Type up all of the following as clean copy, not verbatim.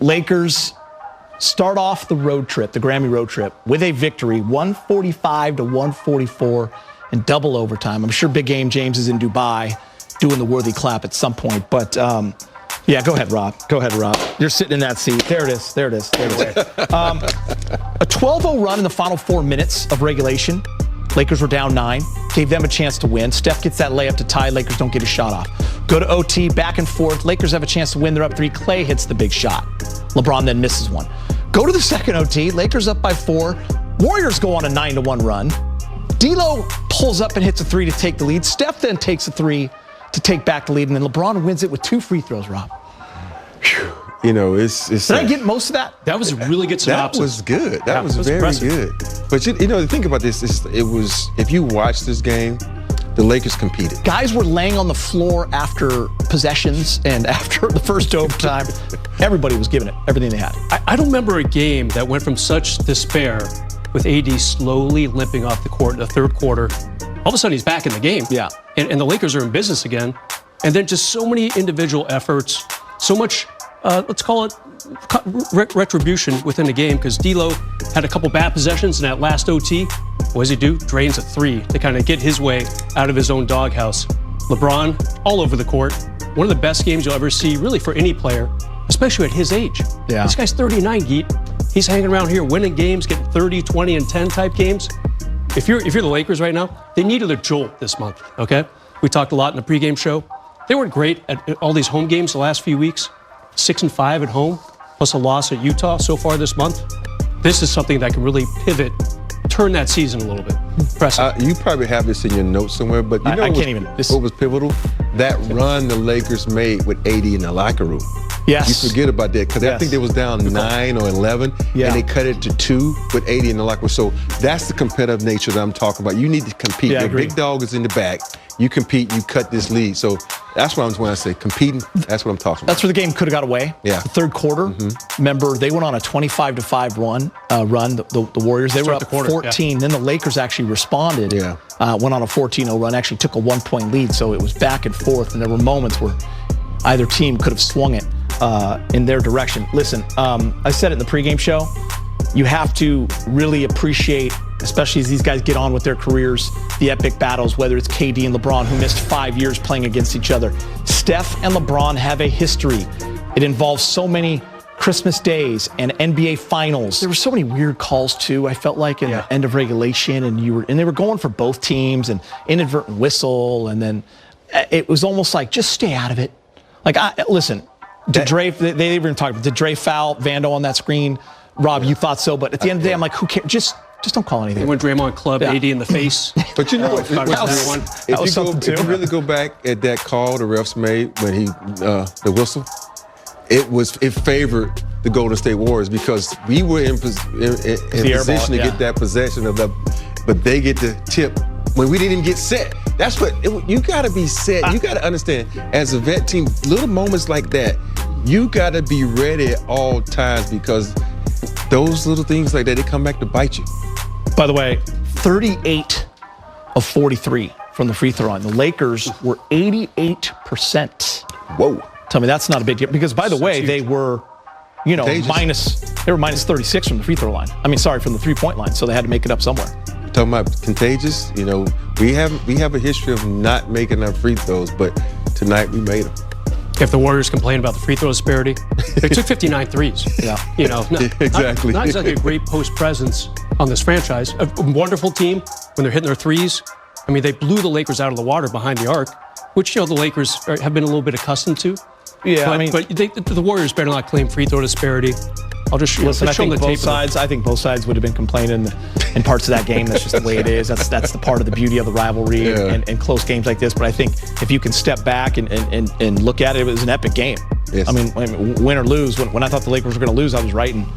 Lakers start off the road trip, the Grammy road trip, with a victory, 145-144 in double overtime. I'm sure Big Game James is in Dubai doing the worthy clap at some point. But, yeah, go ahead, Rob. Go ahead, Rob. You're sitting in that seat. There it is. There it is. There it is. A 12-0 run in the final 4 minutes of regulation. Lakers were down 9. Gave them a chance to win. Steph gets that layup to tie. Lakers don't get a shot off. Go to OT, back and forth. Lakers have a chance to win. They're up 3. Clay hits the big shot. LeBron then misses one. Go to the second OT. Lakers up by 4. Warriors go on a 9-1 run. D'Lo pulls up and hits a 3 to take the lead. Steph then takes a 3 to take back the lead. And then LeBron wins it with 2 free throws, Rob. Whew. You know, it's. Did I get most of that? That was a really good synopsis. That was good. That was very impressive. good. But you know, think about this. It was. If you watch this game, the Lakers competed. Guys were laying on the floor after possessions and after the first overtime. Everybody was giving it everything they had. I don't remember a game that went from such despair with AD slowly limping off the court in the third quarter. All of a sudden, he's back in the game. Yeah. And the Lakers are in business again. And then just so many individual efforts, so much, let's call it retribution within the game, because D'Lo had a couple bad possessions in that last OT. What does he do? Drains a 3 to kind of get his way out of his own doghouse. LeBron, all over the court. One of the best games you'll ever see, really, for any player, especially at his age. Yeah. This guy's 39, Geet. He's hanging around here winning games, getting 30, 20, and 10 type games. If you're the Lakers right now, they needed a jolt this month, okay? We talked a lot in the pregame show. They weren't great at all these home games the last few weeks. 6-5 at home, plus a loss at Utah so far this month. This is something that can really pivot, turn that season a little bit. Impressive. You probably have this in your notes somewhere, but you know what was pivotal? That run the Lakers made with AD in the locker room. Yes. You forget about that, because I think they was down 9 or 11, Yeah. and they cut it to 2 with AD in the locker room. So that's the competitive nature that I'm talking about. You need to compete. Yeah, Your big dog is in the back. You compete, you cut this lead. So that's what when I say competing, that's what I'm talking about. That's where the game could have got away. Yeah. The third quarter, remember, they went on a 25-5 run, the Warriors. They were up 14. Then the Lakers actually responded. Yeah. Went on a 14-0 run, actually took a 1-point lead. So it was back and forth, and there were moments where either team could have swung it in their direction. Listen, I said it in the pregame show. You have to really appreciate, especially as these guys get on with their careers, the epic battles, whether it's KD and LeBron, who missed 5 years playing against each other. Steph and LeBron have a history. It involves so many Christmas days and NBA finals. There were so many weird calls, too, I felt like, in the end of regulation, and they were going for both teams, and inadvertent whistle, and then it was almost like, just stay out of it. Like, listen, did Dre, they even talked about, did Dre foul Vando on that screen? Rob, you thought so, but at the end of the day, I'm like, who cares? Just don't call anything. When Draymond clubbed AD in the face. But you know what? If you really go back at that call the refs made when the whistle, it favored the Golden State Warriors, because we were in position to get that possession of the, but they get the tip when we didn't even get set. That's what you got to be set. You got to understand, as a vet team, little moments like that, you got to be ready at all times, because those little things like that, they come back to bite you. By the way, 38 of 43 from the free throw line. The Lakers were 88%. Whoa. Tell me that's not a big deal, because by the way, they were, minus 36 from the free throw line. I mean, sorry, from the three-point line, so they had to make it up somewhere. Talking about contagious, we have a history of not making our free throws, but tonight we made them. If the Warriors complain about the free throw disparity, they took 59 threes. Yeah. Exactly. Not exactly a great post presence on this franchise. A wonderful team when they're hitting their threes. I mean, they blew the Lakers out of the water behind the arc, which, the Lakers have been a little bit accustomed to. Yeah, but the Warriors better not claim free throw disparity. I'll just listen. I show them think the both tape. sides. I think both sides would have been complaining in parts of that game. That's just the way it is. That's the part of the beauty of the rivalry and close games like this. But I think if you can step back and look at it, it was an epic game. Yes. I mean, win or lose. When I thought the Lakers were going to lose, I was writing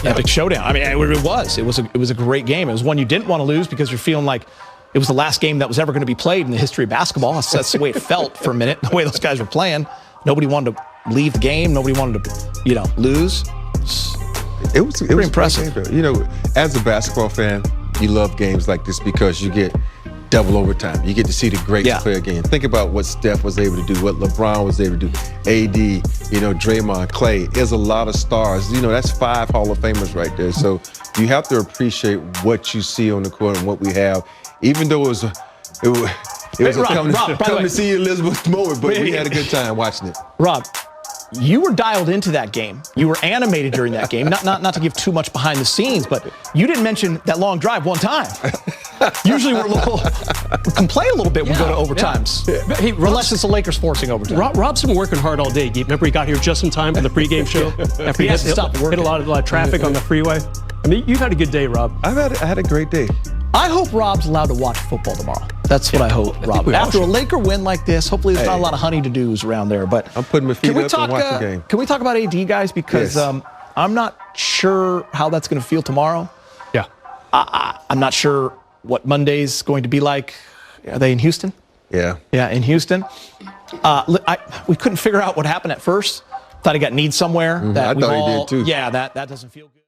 epic showdown. I mean, it was a great game. It was one you didn't want to lose, because you're feeling like it was the last game that was ever going to be played in the history of basketball. That's the way it felt for a minute. The way those guys were playing, nobody wanted to leave the game. Nobody wanted to, lose. It was pretty impressive. As a basketball fan, you love games like this, because you get double overtime. You get to see the greats play again. Think about what Steph was able to do, what LeBron was able to do, AD, Draymond, Clay. There's a lot of stars. That's 5 Hall of Famers right there. So you have to appreciate what you see on the court and what we have, even though it was a come to see you, Elizabeth moment, but we had a good time watching it. Rob, you were dialed into that game. You were animated during that game. Not to give too much behind the scenes, but you didn't mention that long drive one time. Usually we can play a little bit when we go to overtimes. Yeah. Hey, unless it's the Lakers forcing overtime. Rob's been working hard all day. Remember he got here just in time for the pregame show? After he has to stop working. Hit a lot of traffic on the freeway. I mean, you've had a good day, Rob. I had a great day. I hope Rob's allowed to watch football tomorrow. That's what I hope, Rob. After a Laker win like this, hopefully there's not a lot of honey-to-dos around there. But I'm putting my feet up and watching the game. Can we talk about AD, guys? Because I'm not sure how that's going to feel tomorrow. Yeah. I'm not sure what Monday's going to be like. Are they in Houston? Yeah. Yeah, in Houston. We couldn't figure out what happened at first. Thought he got kneed somewhere. I thought he did too. Yeah, that doesn't feel good.